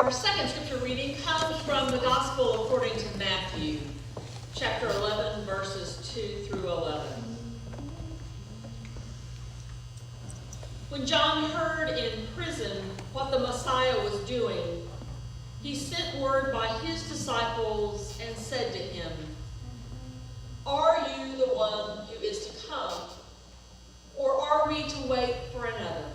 Our second scripture reading comes from the Gospel according to Matthew, chapter 11, verses 2 through 11. When John heard in prison what the Messiah was doing, he sent word by his disciples and said to him, "Are you the one who is to come, or are we to wait for another?"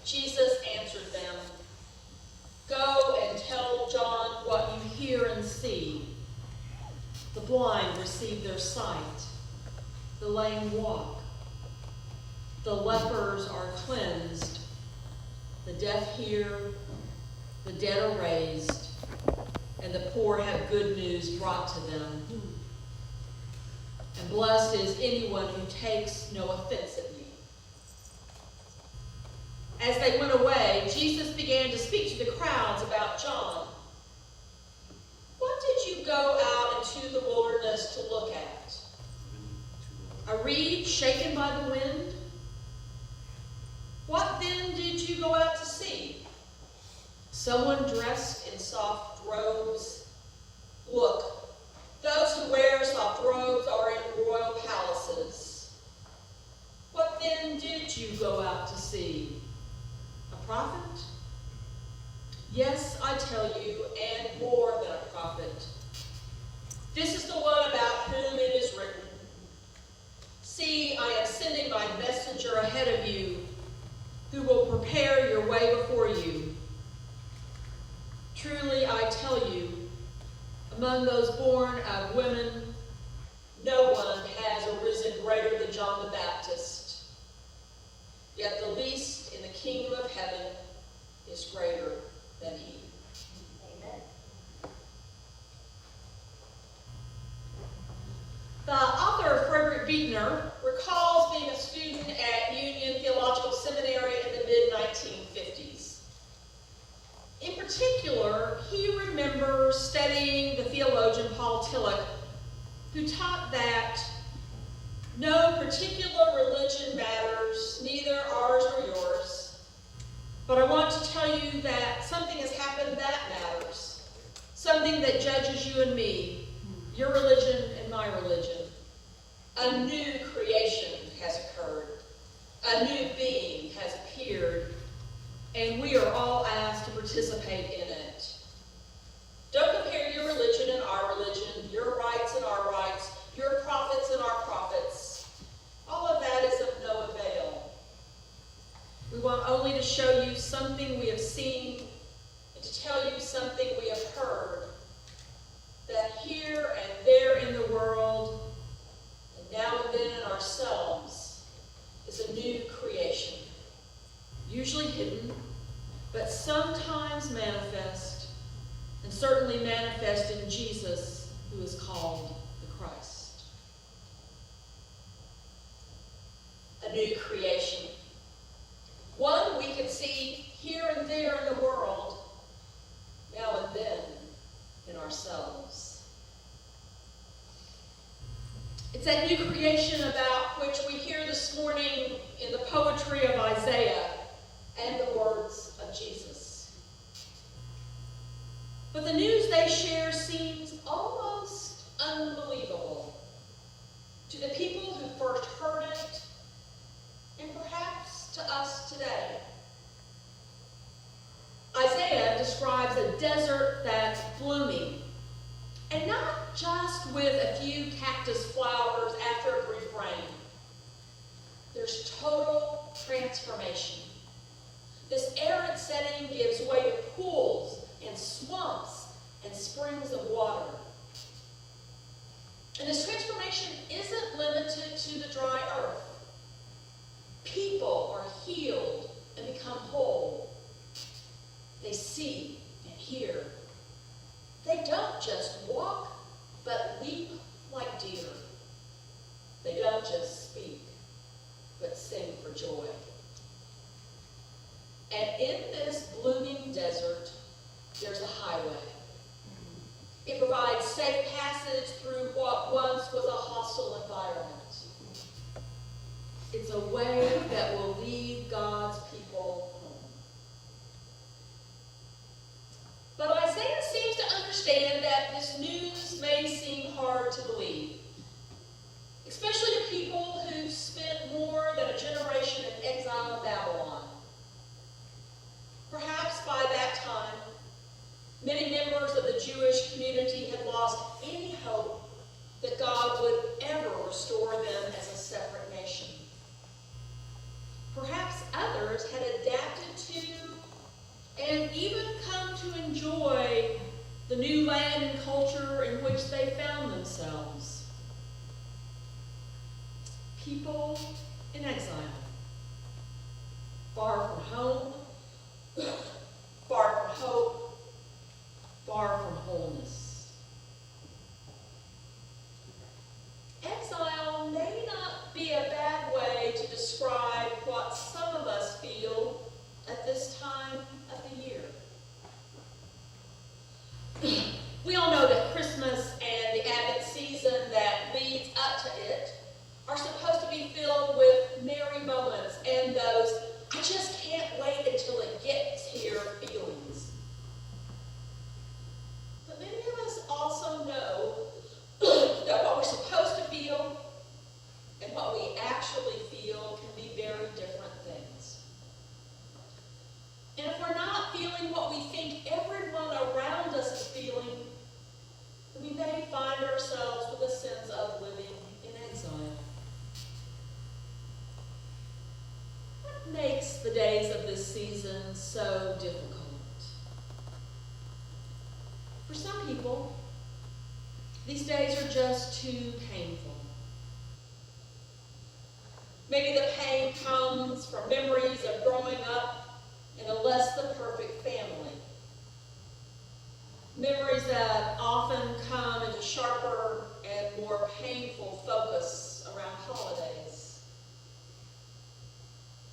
Jesus answered them, "Go and tell John what you hear and see. The blind receive their sight, the lame walk, the lepers are cleansed, the deaf hear, the dead are raised, and the poor have good news brought to them. And blessed is anyone who takes no offense at me." As they went away, Jesus began to speak to the crowds about John. "What did you go out into the wilderness to look at? A reed shaken by the wind? What then did you go out to see? Someone dressed in soft robes? Look, those who wear soft robes are in royal palaces. What then did you go out to see? A prophet? Yes, I tell you, and more than a prophet. This is the one about whom it is written, 'See, I am sending my messenger ahead of you, who will prepare your way before you.' Truly, I tell you, among those born of women, no one has arisen greater than John the Baptist. Yet the least in the kingdom of heaven is greater than he." Amen. The author, Frederick Buechner, recalls being a student at Union Theological Seminary in the mid-1950s. In particular, he remembers studying the theologian Paul Tillich, who taught that no particular religion matters, neither ours nor yours. But I want to tell you that something has happened that matters. Something that judges you and me, your religion and my religion. A new creation has occurred. A new being has appeared. And we are all asked to participate in it. Don't compare your religion and our religion, your rights and our rights, your prophets and our prophets. All of that is of no avail. We want only to show you something we have seen and to tell you something we have heard, that here and there in the world, and now and then in ourselves, is a new creation, usually hidden, but sometimes manifest, and certainly manifest in Jesus, who is called the Christ. A new creation. One we can see here and there in the world, now and then in ourselves. It's that new creation about which we hear this morning in the poetry of Isaiah and the words of Jesus. But the news they share seems almost unbelievable to the people who first heard it, and perhaps to us today. Isaiah describes a desert that's blooming, and not just with a few cactus flowers after a brief rain. There's total transformation. This arid setting gives way to pools and swamps and springs of water. And this transformation isn't limited to the dry earth. People are healed and become whole. They see and hear. They don't just walk, but leap like deer. They don't just speak, but sing for joy. And in this blooming desert, there's a highway. It provides safe passage through what once was a hostile environment. It's a way that will lead God's people home. believe, especially to people who've spent more than a generation in exile in Babylon. Perhaps by that time, many members of the Jewish community had lost any hope that God would ever restore them as a separate nation. Perhaps others had adapted to and even come to enjoy the new land and culture in which they found themselves. People in exile, far from home, far from hope, far from wholeness. Exile may not be a bad way to describe what some of us feel at this time of the year. We all know that Christmas and the Advent season that leads up to it are supposed to be filled with merry moments and those "I just can't wait until it gets here" feelings. But many of us also know that what we're supposed to feel and what we actually feel can be very different things. And if we're not feeling what we think everyone around us is feeling, we may find ourselves with a sense of living in exile. What makes the days of this season so difficult? For some people, these days are just too painful. Maybe the pain comes from memories of growing up in a less than perfect family. Memories that often come into sharper and more painful focus around holidays.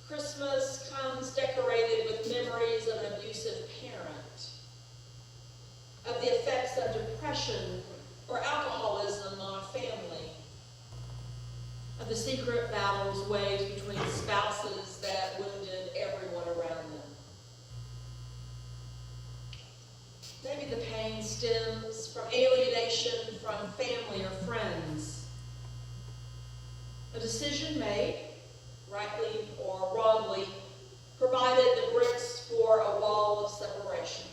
Christmas comes decorated with memories of an abusive parent, of the effects of depression or alcoholism on a family, of the secret battles waged between spouses that wounded everyone around them. Maybe the pain stems from alienation from family or friends. A decision made, rightly or wrongly, provided the bricks for a wall of separation.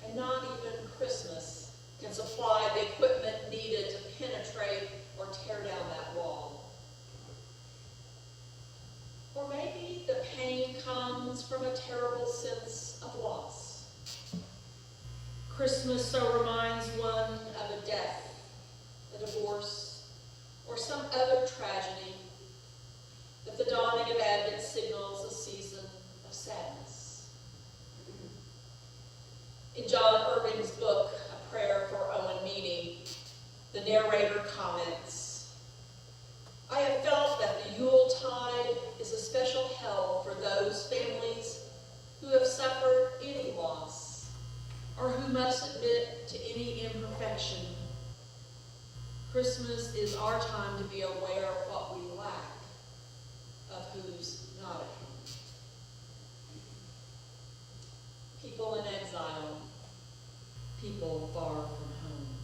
And not even Christmas can supply the equipment needed to penetrate or tear down that wall. Or maybe the pain comes from a terrible sense of loss. Christmas so reminds one of a death, a divorce, or some other tragedy that the dawning of Advent signals a season of sadness. In John Irving's book, A Prayer for Owen Meany, the narrator comments, "I have felt that the Yuletide is a special hell for those families who have suffered any loss or who must admit to any imperfection. Christmas is our time to be aware of what we lack, of who's not at home." People in exile, people far from home.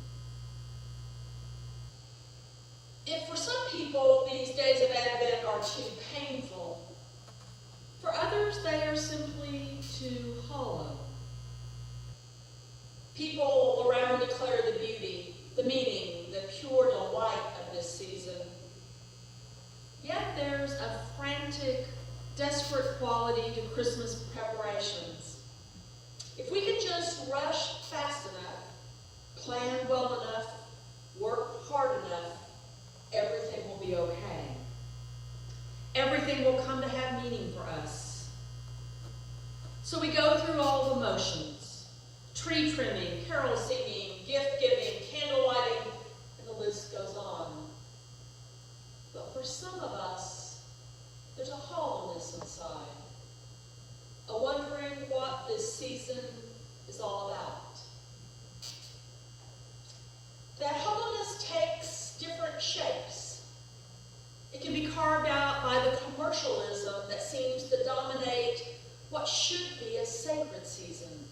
If for some people these days of Advent are too painful, for others they are simply too hollow. People around declare the beauty, the meaning, the pure delight of this season. Yet there's a frantic, desperate quality to Christmas preparations. If we could just rush fast enough, plan well enough, work hard enough, everything will be okay. Everything will come to have meaning for us. So we go through all the motions. Tree trimming, carol singing, gift giving, candle lighting, and the list goes on. But for some of us, there's a hollowness inside, a wondering what this season is all about. That hollowness takes different shapes. It can be carved out by the commercialism that seems to dominate what should be a sacred season.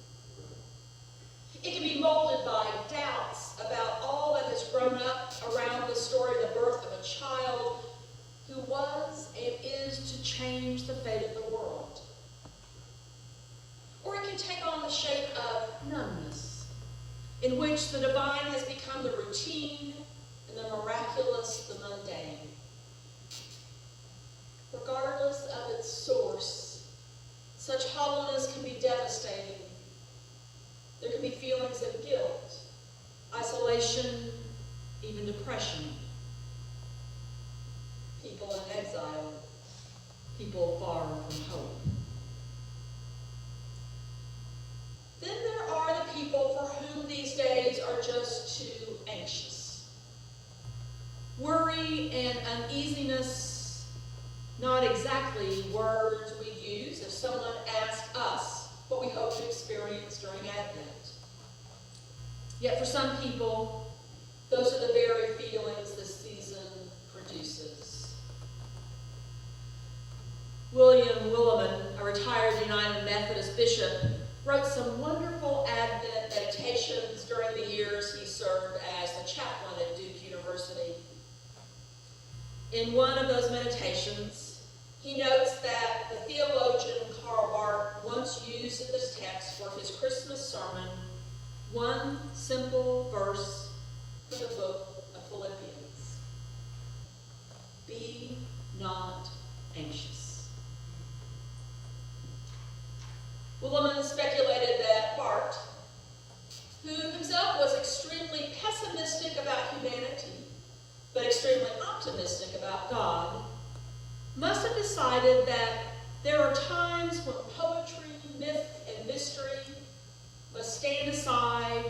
It can be molded by doubts about all that has grown up around the story of the birth of a child who was and is to change the fate of the world. Or it can take on the shape of numbness, in which the divine has become the routine and the miraculous the mundane. Regardless of its source, such hollowness can be devastating. There can be feelings of guilt, isolation, even depression. People in exile, people far from hope. Then there are the people for whom these days are just too anxious. Worry and uneasiness, not exactly words we'd use if someone asked us what we hope to experience during Advent. Yet for some people, those are the very feelings this season produces. William Willimon, a retired United Methodist bishop, wrote some wonderful Advent meditations during the years he served as the chaplain at Duke University. In one of those meditations, he notes that the theologian Karl Barth once used this text for his Christmas sermon, one simple verse from the book of Philippians. Be not anxious. Willimon speculated that Barth, who himself was extremely pessimistic about humanity, but extremely optimistic about God, must have decided that there are times when poetry, myth, and mystery must stand aside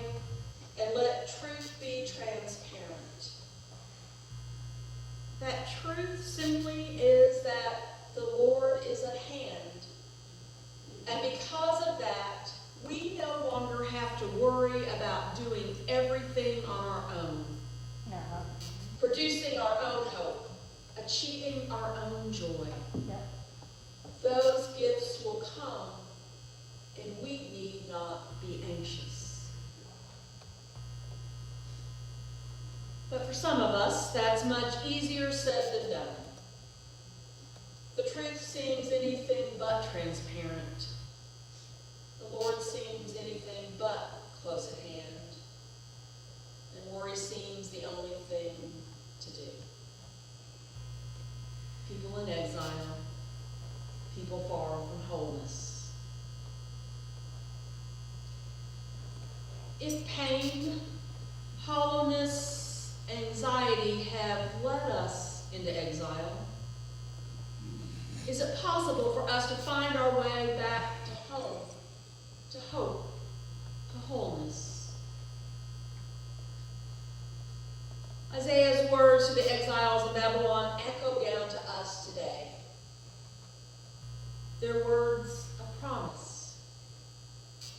and let truth be transparent. That truth simply is that the Lord is at hand. And because of that, we no longer have to worry about doing everything on our own, producing our own hope, achieving our own joy. Those gifts will come, and we need not be anxious. But for some of us, that's much easier said than done. The truth seems anything but transparent. The Lord seems anything but close at hand. And worry seems the only thing to do. People in exile, people far from wholeness. If pain, hollowness, anxiety have led us into exile, is it possible for us to find our way back to home, to hope, to wholeness? Isaiah's words to the exiles in Babylon echo down to us today. They're words of promise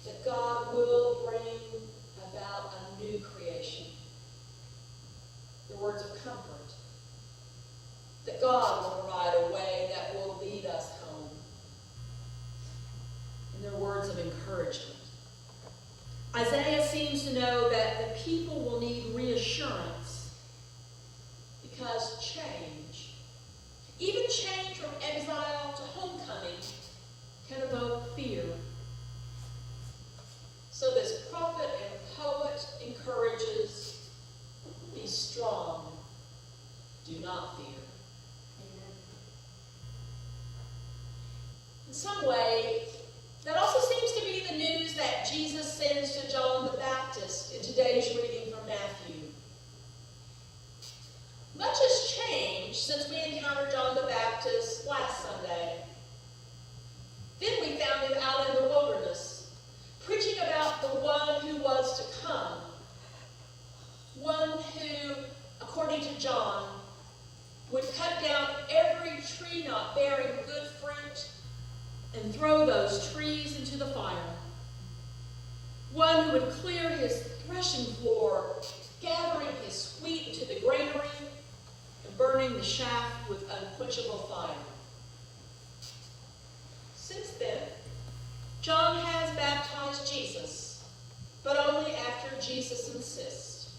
that God will bring about a new creation. They're words of comfort that God will provide a way that will lead us home. And they're words of encouragement. Isaiah seems to know that the people will need reassurance because change, even change from exile to homecoming, can evoke fear. So this prophet and poet encourages, be strong, do not fear. In some way, that also seems to be the news that Jesus sends to John the Baptist in today's reading from Matthew. Much has changed since we encountered John the Baptist last Sunday. Then we found him out in the wilderness, preaching about the one who was to come, one who, according to John, would cut down every tree not bearing good fruit and throw those trees into the fire. One who would clear his threshing floor, gathering his wheat into the granary, and burning the shaft with unquenchable fire. Since then, John has baptized Jesus, but only Jesus insists.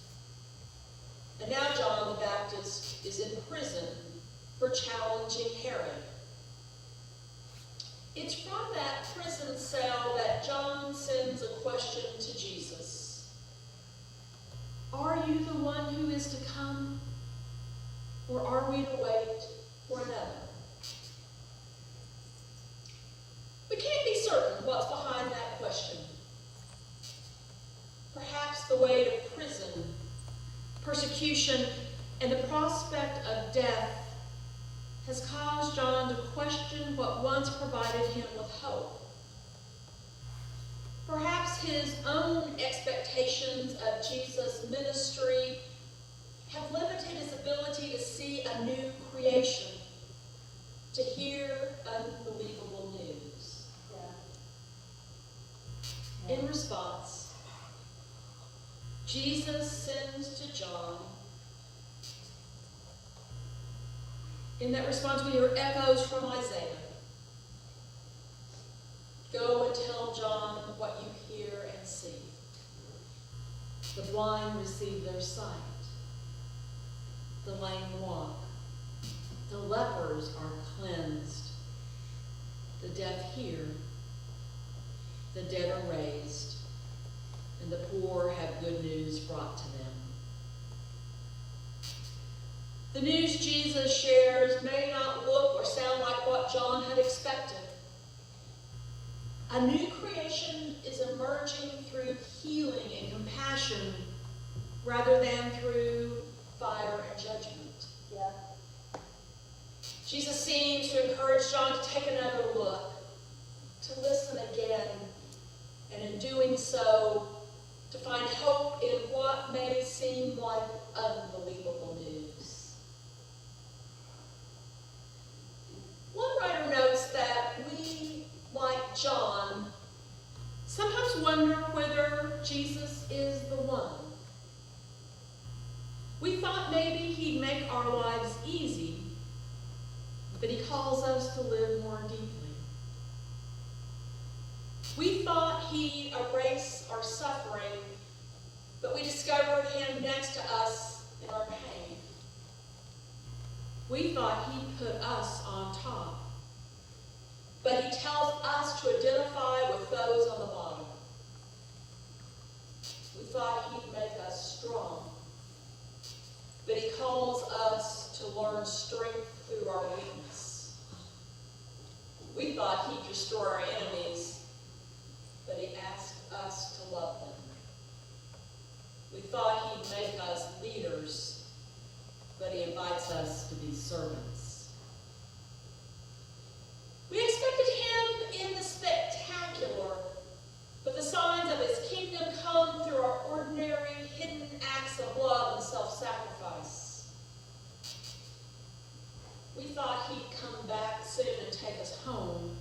And now John the Baptist is in prison for challenging Herod. It's from that prison cell that John sends a question to Jesus. Are you the one who is to come, or are we to wait for another? We can't be certain what's behind that question. Perhaps the weight of prison, persecution, and the prospect of death has caused John to question what once provided him with hope. Perhaps his own expectations of Jesus' ministry have limited his ability to see a new creation, to hear unbelievable news. Yeah. In response, Jesus sends to John. In that response, we hear echoes from Isaiah. Go and tell John what you hear and see. The blind receive their sight. The lame walk. The lepers are cleansed. The deaf hear. The dead are raised. And the poor have good news brought to them. The news Jesus shares may not look or sound like what John had expected. A new creation is emerging through healing and compassion rather than through fire and judgment. Yeah. Jesus seems to encourage John to take another look, to listen again, and in doing so, to find hope in what may seem like unbelievable news. One writer notes that we, like John, sometimes wonder whether Jesus is the one. We thought maybe he'd make our lives easy, but he calls us to live more deeply. We thought he'd erase our suffering, but we discovered him next to us in our pain. We thought he'd put us on top, but he tells us to identify with those on the bottom. We thought he'd make us strong, but he calls us to learn strength through our weakness. We thought he'd destroy our enemies, but he asked us to love them. We thought he'd make us leaders, but he invites us to be servants. We expected him in the spectacular, but the signs of his kingdom come through our ordinary, hidden acts of love and self-sacrifice. We thought he'd come back soon and take us home,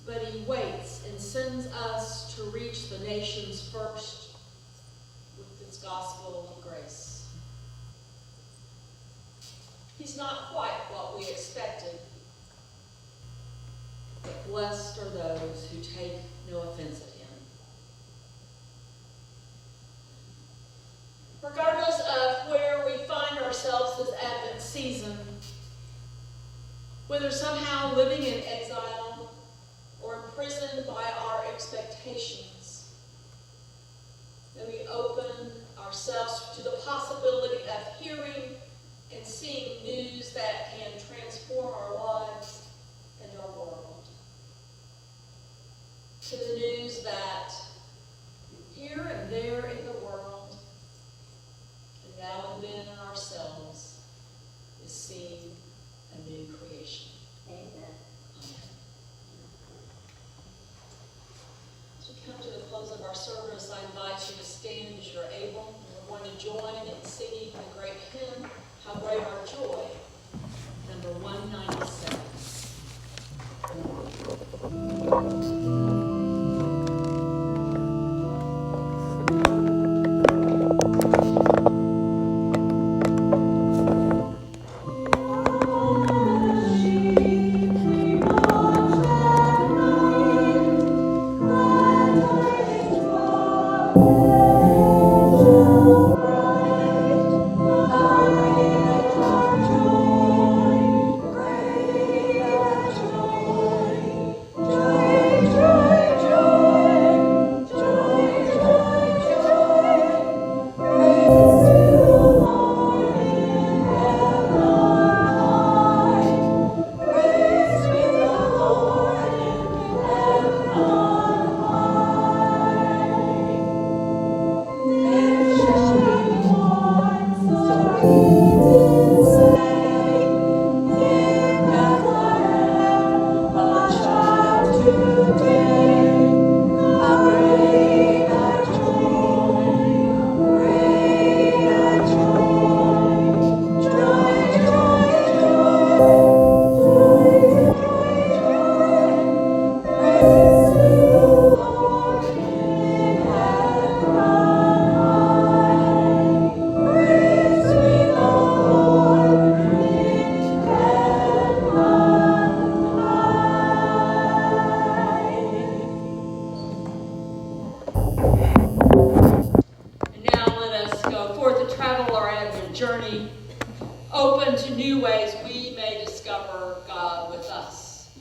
but he waits and sends us to reach the nations first with his gospel of grace. He's not quite what we expected, but blessed are those who take no offense at him. Regardless of where we find ourselves this Advent season, whether somehow living in exile or imprisoned by our expectations, may we open ourselves to the possibility of hearing and seeing news that can transform our lives and our world. To the news that here and there in the world, and now and then in ourselves, is seeing a new creation. Amen. Amen. As we come to the close of our service, I invite you to stand as you're able. We're going to join in singing the great hymn, How Great Our Joy, number 197. open to new ways we may discover God with us.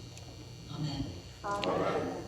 Amen. Amen.